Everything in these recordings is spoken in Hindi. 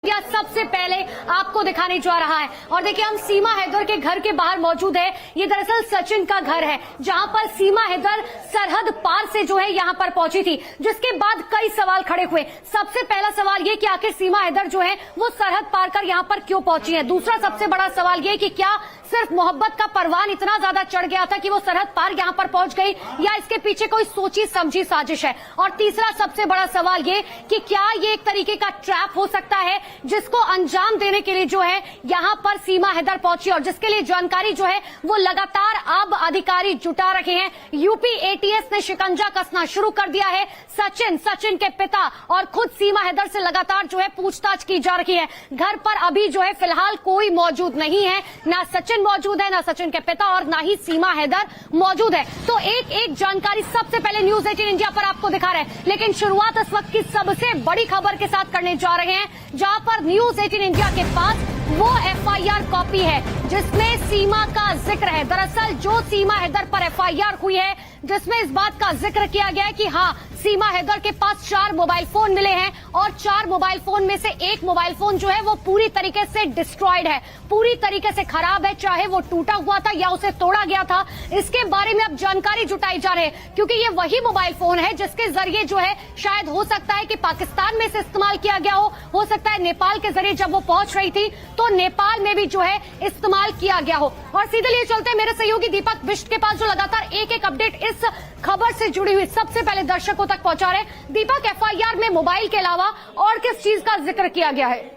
या सबसे पहले आपको दिखाने जा रहा है। और देखिए, हम सीमा हैदर के घर के बाहर मौजूद है। ये दरअसल सचिन का घर है, जहां पर सीमा हैदर सरहद पार से जो है यहां पर पहुंची थी, जिसके बाद कई सवाल खड़े हुए। सबसे पहला सवाल ये कि आखिर सीमा हैदर जो है वो सरहद पार कर यहां पर क्यों पहुंची है। दूसरा सबसे बड़ा सवाल ये कि क्या सिर्फ मोहब्बत का परवान इतना ज्यादा चढ़ गया था कि वो सरहद पार यहां पर पहुंच गई, या इसके पीछे कोई सोची समझी साजिश है। और तीसरा सबसे बड़ा सवाल ये कि क्या ये एक तरीके का ट्रैप हो सकता है, जिसको अंजाम देने के लिए जो है यहां पर सीमा हैदर पहुंची, और जिसके लिए जानकारी जो है वो लगातार अब अधिकारी जुटा रहे हैं। यूपी एटीएस ने शिकंजा कसना शुरू कर दिया है। सचिन के पिता और खुद सीमा हैदर से लगातार जो है पूछताछ की जा रही है। घर पर अभी जो है फिलहाल कोई मौजूद नहीं है, ना सचिन मौजूद है, ना सचिन के पिता, और ना ही सीमा हैदर मौजूद है। तो एक एक जानकारी सबसे पहले न्यूज 18 इंडिया पर आपको दिखा रहे हैं। लेकिन शुरुआत इस वक्त की सबसे बड़ी खबर के साथ करने जा रहे हैं, जहां पर न्यूज 18 इंडिया के पास वो एफआईआर कॉपी है जिसमें सीमा का जिक्र है। दरअसल जो सीमा हैदर पर एफआईआर हुई है, जिसमें इस बात का जिक्र किया गया है कि हाँ, सीमा हैदर के पास 4 मोबाइल फोन मिले हैं, और 4 मोबाइल फोन में से एक मोबाइल फोन जो है वो पूरी तरीके से डिस्ट्रॉयड है, पूरी तरीके से खराब है, चाहे वो टूटा हुआ था या उसे तोड़ा गया था। इसके बारे में अब जानकारी जुटाई जा रही है, क्योंकि ये वही मोबाइल फोन है जिसके जरिए जो है शायद हो सकता है कि पाकिस्तान में से इस्तेमाल किया गया हो सकता है नेपाल के जरिए जब वो पहुंच रही थी तो नेपाल में भी जो है इस्तेमाल किया गया हो। और सीधे लिए चलते हैं मेरे सहयोगी दीपक बिष्ट के पास, जो लगातार एक एक अपडेट इस खबर से जुड़ी हुई सबसे पहले दर्शकों तक पहुंचा रहे। दीपक, एफआईआर में मोबाइल के अलावा और किस चीज का जिक्र किया गया है?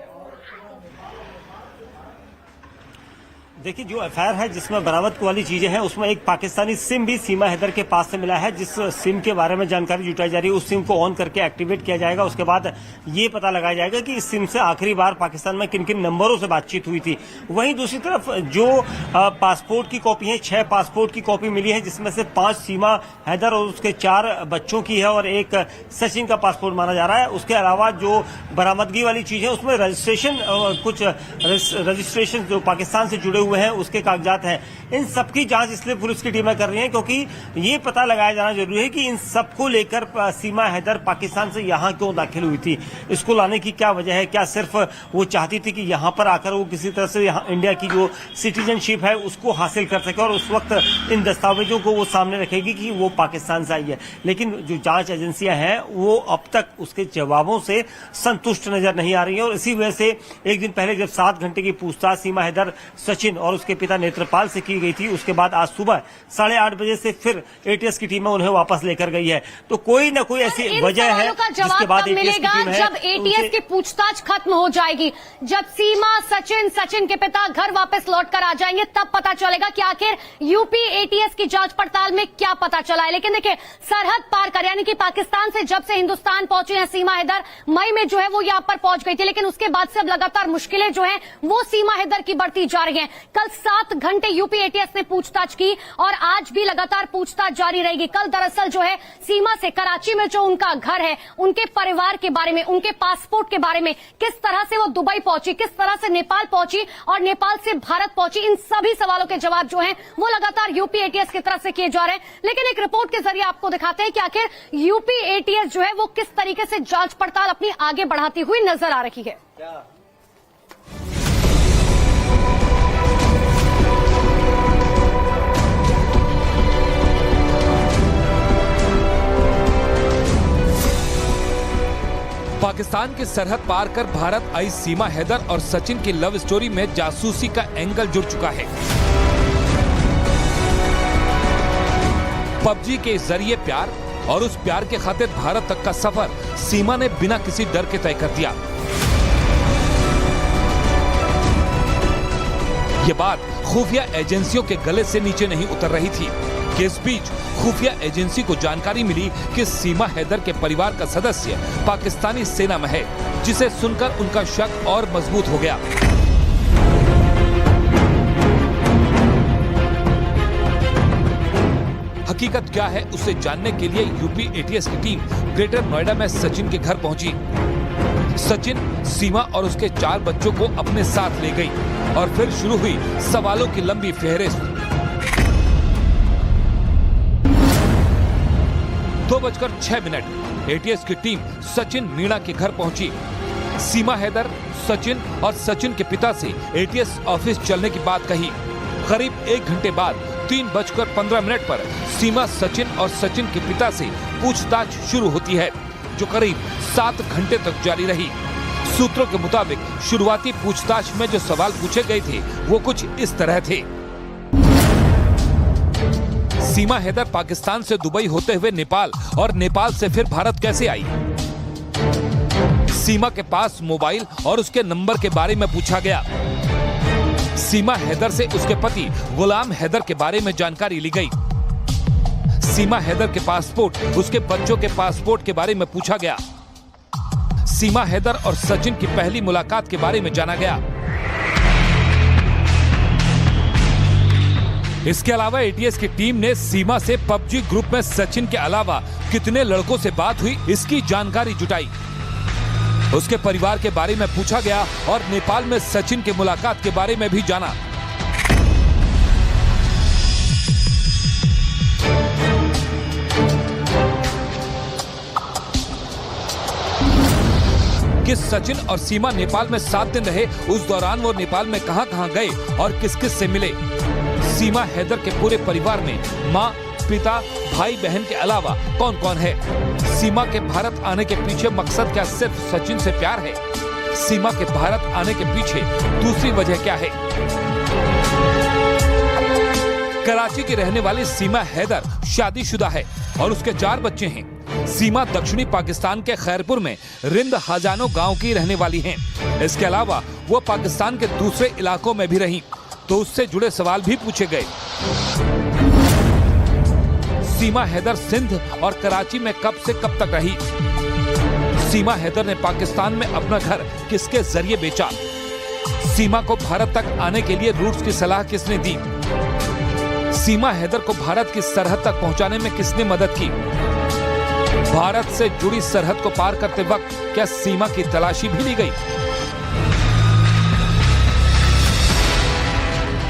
देखिए, जो एफआईआर है जिसमें बरामद वाली चीजें हैं, उसमें एक पाकिस्तानी सिम भी सीमा हैदर के पास से मिला है, जिस सिम के बारे में जानकारी जुटाई जा रही है। उस सिम को ऑन करके एक्टिवेट किया जाएगा। उसके बाद ये पता लगाया जाएगा कि इस सिम से आखिरी बार पाकिस्तान में किन किन नंबरों से बातचीत हुई थी। वहीं दूसरी तरफ जो पासपोर्ट की कॉपी है, 6 पासपोर्ट की कॉपी मिली है, जिसमें से 5 सीमा हैदर और उसके 4 बच्चों की है, और एक सचिन का पासपोर्ट माना जा रहा है। उसके अलावा जो बरामदगी वाली चीज है, उसमें रजिस्ट्रेशन, कुछ रजिस्ट्रेशन जो पाकिस्तान से जुड़े हुए हैं उसके कागजात हैं। इन सबकी जांच इसलिए पुलिस की टीमें कर रही हैं क्योंकि ये पता लगाया जाना जरूरी है कि इन सबको लेकर सीमा हैदर पाकिस्तान से यहां क्यों दाखिल हुई थी, इसको लाने की क्या वजह है। क्या सिर्फ वो चाहती थी कि यहां पर आकर वो किसी तरह से यहाँ इंडिया की जो सिटीजनशिप है उसको हासिल कर सके, और उस वक्त इन दस्तावेजों को वो सामने रखेगी कि वो पाकिस्तान से आई है। लेकिन जो जांच एजेंसियां हैं वो अब तक उसके जवाबों से संतुष्ट नजर नहीं आ रही है, और इसी वजह से एक दिन पहले जब 7 घंटे की पूछताछ सीमा हैदर, सचिन और उसके पिता नेत्रपाल से की गई थी, उसके बाद आज सुबह 8:30 बजे से फिर एटीएस की टीम उन्हें वापस लेकर गई है। तो कोई न कोई ऐसी वजह है जिसके बाद एटीएस की टीम है, जब एटीएस की पूछताछ खत्म हो जाएगी, जब सीमा, सचिन के पिता घर वापस लौट कर आ जाएंगे, तब पता चलेगा कि आखिर यूपी एटीएस की जांच पड़ताल में क्या पता चला है। लेकिन देखिए, सरहद पार कर, यानी कि पाकिस्तान से जब से हिंदुस्तान पहुंची है सीमा हैदर, मई में जो है वो यहां पर पहुंच गई थी, लेकिन उसके बाद से अब लगातार मुश्किलें जो है वो सीमा हैदर की बढ़ती जा रही है। कल 7 घंटे यूपी एटीएस ने पूछताछ की, और आज भी लगातार पूछताछ जारी रहेगी। कल दरअसल जो है सीमा से कराची में जो उनका घर है, उनके परिवार के बारे में, उनके पासपोर्ट के बारे में, किस तरह से वो दुबई पहुंची, किस तरह से नेपाल पहुंची और नेपाल से भारत पहुंची, इन सभी सवालों के जवाब जो हैं वो लगातार यूपी एटीएस की तरफ से किए जा रहे हैं। लेकिन एक रिपोर्ट के जरिए आपको दिखाते हैं कि आखिर यूपी एटीएस जो है वो किस तरीके से जांच पड़ताल अपनी आगे बढ़ाती हुई नजर आ रही है। पाकिस्तान की सरहद पार कर भारत आई सीमा हैदर और सचिन की लव स्टोरी में जासूसी का एंगल जुड़ चुका है। पबजी के जरिए प्यार, और उस प्यार के खातिर भारत तक का सफर सीमा ने बिना किसी डर के तय कर दिया। ये बात खुफिया एजेंसियों के गले से नीचे नहीं उतर रही थी कि इस बीच खुफिया एजेंसी को जानकारी मिली कि सीमा हैदर के परिवार का सदस्य पाकिस्तानी सेना में है, जिसे सुनकर उनका शक और मजबूत हो गया। हकीकत क्या है उसे जानने के लिए यूपी एटीएस की टीम ग्रेटर नोएडा में सचिन के घर पहुंची। सचिन, सीमा और उसके 4 बच्चों को अपने साथ ले गई, और फिर शुरू हुई सवालों की लंबी फेहरिस्त। 2:06 एटीएस की टीम सचिन मीणा के घर पहुंची। सीमा हैदर, सचिन और सचिन के पिता से एटीएस ऑफिस चलने की बात कही। करीब 1 घंटे बाद 3:15 पर सीमा, सचिन और सचिन के पिता से पूछताछ शुरू होती है, जो करीब 7 घंटे तक जारी रही। सूत्रों के मुताबिक शुरुआती पूछताछ में जो सवाल पूछे गए थे वो कुछ इस तरह थे। सीमा हैदर पाकिस्तान से दुबई होते हुए नेपाल और नेपाल से फिर भारत कैसे आई? सीमा के पास मोबाइल और उसके नंबर के बारे में पूछा गया। सीमा हैदर से उसके पति गुलाम हैदर के बारे में जानकारी ली गई। सीमा हैदर के पासपोर्ट, उसके बच्चों के पासपोर्ट के बारे में पूछा गया। सीमा हैदर और सचिन की पहली मुलाकात के बारे में जाना गया। इसके अलावा एटीएस की टीम ने सीमा से पबजी ग्रुप में सचिन के अलावा कितने लड़कों से बात हुई इसकी जानकारी जुटाई। उसके परिवार के बारे में पूछा गया और नेपाल में सचिन की मुलाकात के बारे में भी जाना। कि सचिन और सीमा नेपाल में 7 दिन रहे, उस दौरान वो नेपाल में कहां-कहां गए और किस-किस से मिले। सीमा हैदर के पूरे परिवार में माँ, पिता, भाई बहन के अलावा कौन-कौन है? सीमा के भारत आने के पीछे मकसद क्या सिर्फ सचिन से प्यार है? सीमा के भारत आने के पीछे दूसरी वजह क्या है? कराची की रहने वाली सीमा हैदर शादीशुदा है और उसके 4 बच्चे हैं। सीमा दक्षिणी पाकिस्तान के खैरपुर में रिंद हजानो गांव की रहने वाली हैं। इसके अलावा वो पाकिस्तान के दूसरे इलाकों में भी रही, तो उससे जुड़े सवाल भी पूछे गए। सीमा हैदर सिंध और कराची में कब से कब तक रही? सीमा हैदर ने पाकिस्तान में अपना घर किसके जरिए बेचा? सीमा को भारत तक आने के लिए रूट्स की सलाह किसने दी? सीमा हैदर को भारत की सरहद तक पहुंचाने में किसने मदद की? भारत से जुड़ी सरहद को पार करते वक्त क्या सीमा की तलाशी भी ली गई?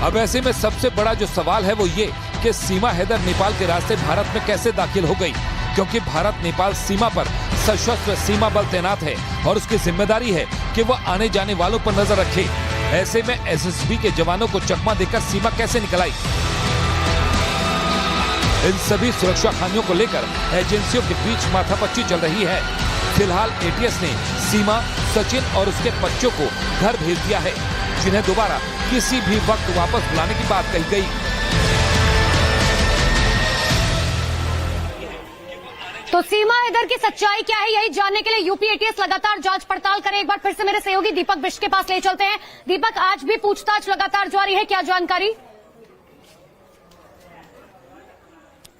अब ऐसे में सबसे बड़ा जो सवाल है वो ये कि सीमा हैदर नेपाल के रास्ते भारत में कैसे दाखिल हो गई, क्योंकि भारत नेपाल सीमा पर सशस्त्र सीमा बल तैनात है और उसकी जिम्मेदारी है कि वह आने जाने वालों पर नजर रखे। ऐसे में एसएसबी के जवानों को चकमा देकर सीमा कैसे निकल आई? इन सभी सुरक्षा खामियों को लेकर एजेंसियों के बीच माथापच्ची चल रही है। फिलहाल एटीएस ने सीमा, सचिन और उसके बच्चों को घर भेज दिया है, जिन्हें दोबारा किसी भी वक्त वापस बुलाने की बात कही गई। तो सीमा हैदर की सच्चाई क्या है, यही जानने के लिए यूपी एटीएस लगातार जांच पड़ताल करे। एक बार फिर से मेरे सहयोगी दीपक बिष्ट के पास ले चलते हैं। दीपक, आज भी पूछताछ लगातार जारी है, क्या जानकारी?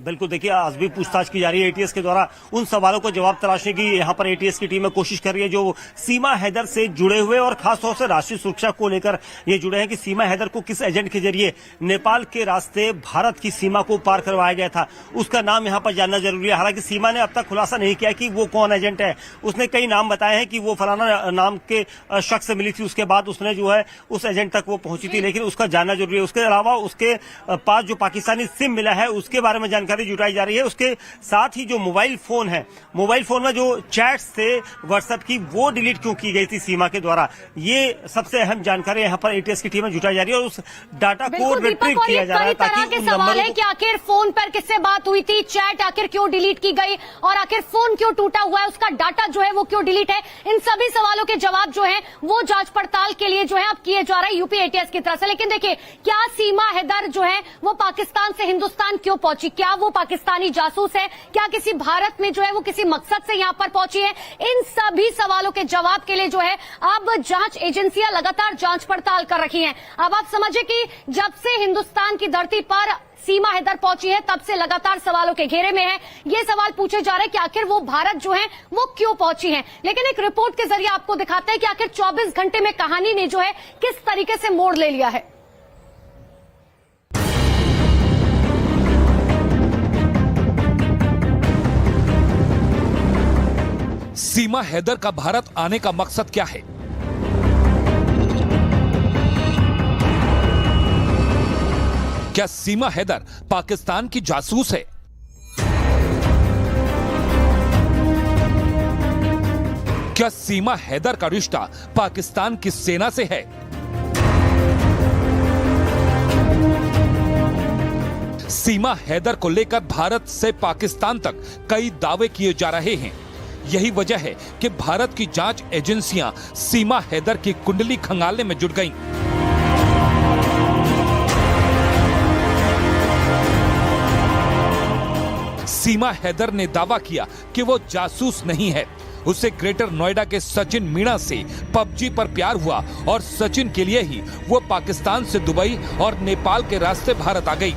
बिल्कुल, देखिए आज भी पूछताछ की जा रही है। एटीएस के द्वारा उन सवालों को जवाब तलाशने की यहाँ पर एटीएस की टीम कोशिश कर रही है जो सीमा हैदर से जुड़े हुए और खासतौर से राष्ट्रीय सुरक्षा को लेकर ये जुड़े हैं कि सीमा हैदर को किस एजेंट के जरिए नेपाल के रास्ते भारत की सीमा को पार करवाया गया था, उसका नाम यहाँ पर जानना जरूरी है। हालांकि सीमा ने अब तक खुलासा नहीं किया कि वो कौन एजेंट है। उसने कई नाम बताए हैं कि वो फलाना नाम के शख्स से मिली थी, उसके बाद उसने जो है उस एजेंट तक वो पहुंची थी, लेकिन उसका जानना जरूरी है। उसके अलावा उसके पास जो पाकिस्तानी सिम मिला है उसके बारे में जानकारी जुटाई जा रही है। उसके साथ ही जो मोबाइल फोन है, मोबाइल फोन में जो चैट्स थे व्हाट्सएप की, वो डिलीट क्यों की गई थी सीमा के द्वारा, ये सबसे अहम जानकारी यहाँ पर एटीएस की टीम में जुटाई जा रही है और उस डाटा को रिट्रीव किया जा रहा है ताकि सवाल है कि आखिर फोन पर किससे बात हुई थी, चैट आखिर क्यों डिलीट की गई और आखिर फोन क्यों टूटा हुआ है, उसका डाटा जो है वो क्यों डिलीट है। इन सभी सवालों के जवाब जो है वो जांच पड़ताल के लिए जो है अब किए जा रहे हैं यूपी एटीएस की तरफ से। लेकिन देखिए, क्या सीमा हैदर जो है वो पाकिस्तान से हिंदुस्तान क्यों पहुंची? क्या वो पाकिस्तानी जासूस है? क्या किसी भारत में जो है वो किसी मकसद से यहां पर पहुंची है? इन सभी सवालों के जवाब के लिए जो है अब जांच एजेंसियां लगातार जांच पड़ताल कर रही हैं। अब आप समझे कि जब से हिंदुस्तान की धरती पर सीमा हैदर पहुंची है तब से लगातार सवालों के घेरे में है। ये सवाल पूछे जा रहे हैं कि आखिर वो भारत जो है वो क्यों पहुंची है। लेकिन एक रिपोर्ट के जरिए आपको दिखाते हैं कि आखिर 24 घंटे में कहानी ने जो है किस तरीके से मोड़ ले लिया है। सीमा हैदर का भारत आने का मकसद क्या है? क्या सीमा हैदर पाकिस्तान की जासूस है? क्या सीमा हैदर का रिश्ता पाकिस्तान की सेना से है? सीमा हैदर को लेकर भारत से पाकिस्तान तक कई दावे किए जा रहे हैं। यही वजह है कि भारत की जांच एजेंसियां सीमा हैदर की कुंडली खंगालने में जुट गईं। सीमा हैदर ने दावा किया कि वो जासूस नहीं है। उसे ग्रेटर नोएडा के सचिन मीणा से पबजी पर प्यार हुआ और सचिन के लिए ही वो पाकिस्तान से दुबई और नेपाल के रास्ते भारत आ गई।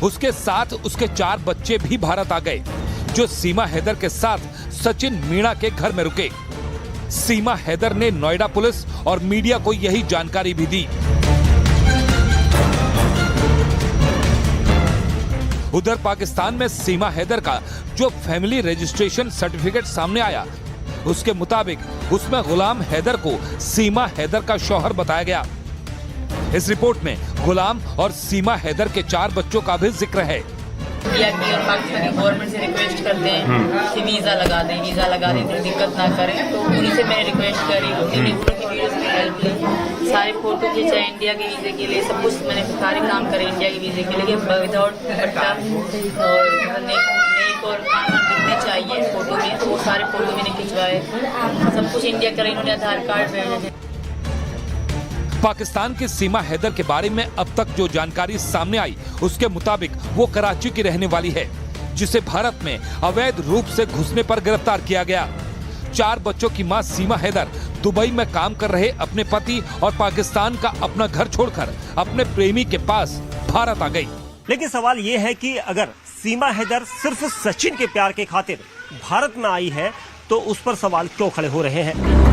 उसके साथ उसके 4 बच्चे भी भारत आ गए, जो सीमा हैदर के साथ सचिन मीणा के घर में रुके। सीमा हैदर ने नोएडा पुलिस और मीडिया को यही जानकारी भी दी। उधर पाकिस्तान में सीमा हैदर का जो फैमिली रजिस्ट्रेशन सर्टिफिकेट सामने आया, उसके मुताबिक उसमें गुलाम हैदर को सीमा हैदर का शौहर बताया गया। इस रिपोर्ट में गुलाम और सीमा हैदर के 4 बच्चों का भी जिक्र है। इंडिया की और पाकिस्तानी गवर्नमेंट से रिक्वेस्ट करते हैं कि वीज़ा लगा दें तो दिक्कत ना करें। तो उन्हीं से मैंने रिक्वेस्ट करी, उन्हीं की वीडियोस में हेल्प ली, सारे फोटो खींचे इंडिया के वीज़े के लिए, सब कुछ मैंने सारे काम करे इंडिया के वीज़े के लिए, विदाउट पट्टा और नेक और कान दिखने चाहिए फोटो में, तो वो सारे फोटो मैंने खिंचवाए, सब कुछ इंडिया करे। इन्होंने आधार कार्ड भेजे। पाकिस्तान की सीमा हैदर के बारे में अब तक जो जानकारी सामने आई, उसके मुताबिक वो कराची की रहने वाली है, जिसे भारत में अवैध रूप से घुसने पर गिरफ्तार किया गया। 4 बच्चों की मां सीमा हैदर दुबई में काम कर रहे अपने पति और पाकिस्तान का अपना घर छोड़कर अपने प्रेमी के पास भारत आ गई। लेकिन सवाल ये है कि अगर सीमा हैदर सिर्फ सचिन के प्यार के खातिर भारत में आई है, तो उस पर सवाल क्यों खड़े हो रहे हैं?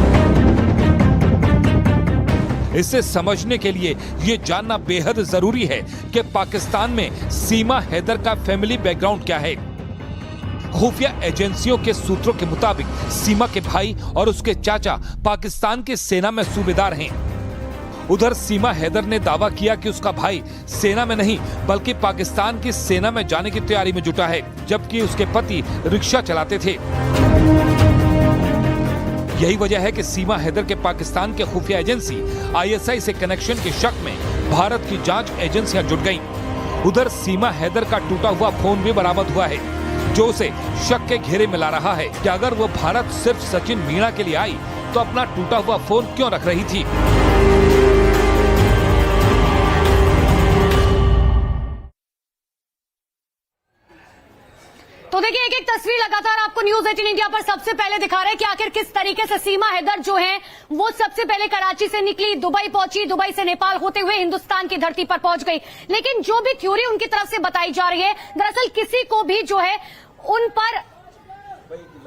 इसे समझने के लिए ये जानना बेहद जरूरी है कि पाकिस्तान में सीमा हैदर का फैमिली बैकग्राउंड क्या है। खुफिया एजेंसियों के सूत्रों के मुताबिक सीमा के भाई और उसके चाचा पाकिस्तान की सेना में सूबेदार हैं। उधर सीमा हैदर ने दावा किया कि उसका भाई सेना में नहीं बल्कि पाकिस्तान की सेना में जाने की तैयारी में जुटा है, जबकि उसके पति रिक्शा चलाते थे। यही वजह है कि सीमा हैदर के पाकिस्तान के खुफिया एजेंसी ISI से कनेक्शन के शक में भारत की जांच एजेंसियां जुट गईं। उधर सीमा हैदर का टूटा हुआ फोन भी बरामद हुआ है, जो उसे शक के घेरे में ला रहा है कि अगर वो भारत सिर्फ सचिन मीणा के लिए आई तो अपना टूटा हुआ फोन क्यों रख रही थी। तो देखिए, एक एक तस्वीर लगातार आपको न्यूज 18 इंडिया पर सबसे पहले दिखा रहे हैं कि आखिर किस तरीके से सीमा हैदर जो है वो सबसे पहले कराची से निकली, दुबई पहुंची, दुबई से नेपाल होते हुए हिंदुस्तान की धरती पर पहुंच गई। लेकिन जो भी थ्योरी उनकी तरफ से बताई जा रही है, दरअसल किसी को भी जो है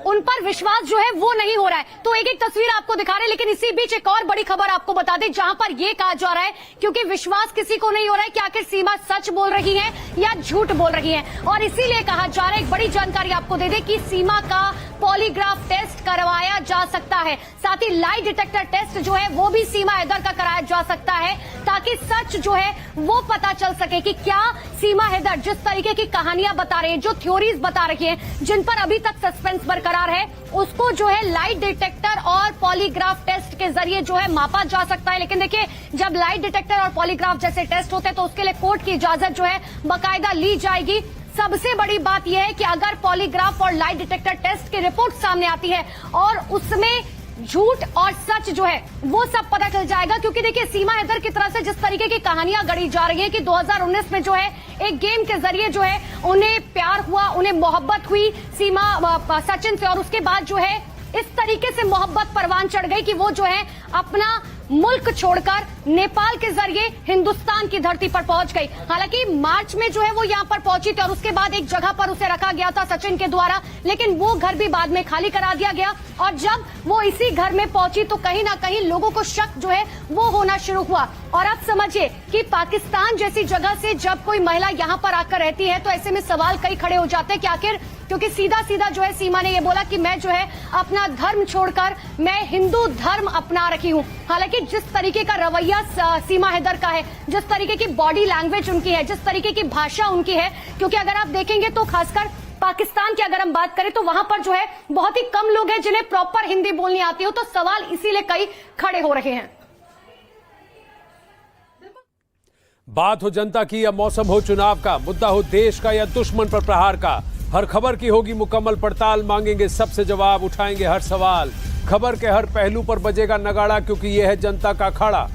उन पर विश्वास जो है वो नहीं हो रहा है। तो एक एक तस्वीर आपको दिखा रहे हैं, लेकिन इसी बीच एक और बड़ी खबर आपको बता दें, जहां पर यह कहा जा रहा है, क्योंकि विश्वास किसी को नहीं हो रहा है कि आखिर सीमा सच बोल रही है या झूठ बोल रही है, और इसीलिए कहा जा रहा है, एक बड़ी जानकारी आपको दे दें कि सीमा का पॉलीग्राफ टेस्ट करवाया जा सकता है। साथ ही लाई डिटेक्टर टेस्ट जो है वो भी सीमा हैदर का कराया जा सकता है, ताकि सच जो है वो पता चल सके कि क्या सीमा हैदर जिस तरीके की कहानियां बता रही है, जो थ्योरीज बता रही है, जिन पर अभी तक सस्पेंस बरकरार है, उसको जो है लाइट डिटेक्टर और पॉलीग्राफ टेस्ट के जरिए जो है मापा जा सकता है। लेकिन देखिए, जब लाइट डिटेक्टर और पॉलीग्राफ जैसे टेस्ट होते हैं तो उसके लिए कोर्ट की इजाजत जो है बाकायदा ली जाएगी। सबसे बड़ी बात यह है कि अगर पॉलीग्राफ और लाइट डिटेक्टर टेस्ट की रिपोर्ट सामने आती है और उसमें झूठ और सच जो है वो सब पता चल जाएगा, क्योंकि देखिए सीमा हैदर की तरफ से जिस तरीके की कहानियां गढ़ी जा रही है कि 2019 में जो है एक गेम के जरिए जो है उन्हें प्यार हुआ, उन्हें मोहब्बत हुई सीमा सचिन से, और उसके बाद जो है इस तरीके से मोहब्बत परवान चढ़ गई कि वो जो है अपना मुल्क छोड़कर नेपाल के जरिए हिंदुस्तान की धरती पर पहुंच गई। हालांकि मार्च में जो है वो यहां पर पहुंची थी और उसके बाद एक जगह पर उसे रखा गया था सचिन के द्वारा, लेकिन वो घर भी बाद में खाली करा दिया गया, और जब वो इसी घर में पहुंची तो कहीं ना कहीं लोगों को शक जो है वो होना शुरू हुआ। और अब समझिए कि पाकिस्तान जैसी जगह से जब कोई महिला यहां पर आकर रहती है तो ऐसे में सवाल कई खड़े हो जाते हैं कि आखिर, क्योंकि सीधा सीधा जो है सीमा ने ये बोला कि मैं जो है अपना धर्म छोड़कर मैं हिंदू धर्म अपना रखी हूं। हालांकि जिस तरीके का रवैया सीमा हैदर का है, जिस तरीके की बॉडी लैंग्वेज उनकी है, जिस तरीके की भाषा उनकी है, क्योंकि अगर आप देखेंगे तो खासकर पाकिस्तान की अगर हम बात करें तो वहां पर जो है बहुत ही कम लोग हैं जिन्हें प्रॉपर हिंदी बोलनी आती हो, तो सवाल इसीलिए कई खड़े हो रहे हैं। बात हो जनता की या मौसम हो चुनाव का, मुद्दा हो देश का या दुश्मन पर प्रहार का, हर खबर की होगी मुकम्मल पड़ताल, मांगेंगे सबसे जवाब, उठाएंगे हर सवाल। खबर के हर पहलू पर बजेगा नगाड़ा, क्योंकि यह है जनता का अखाड़ा।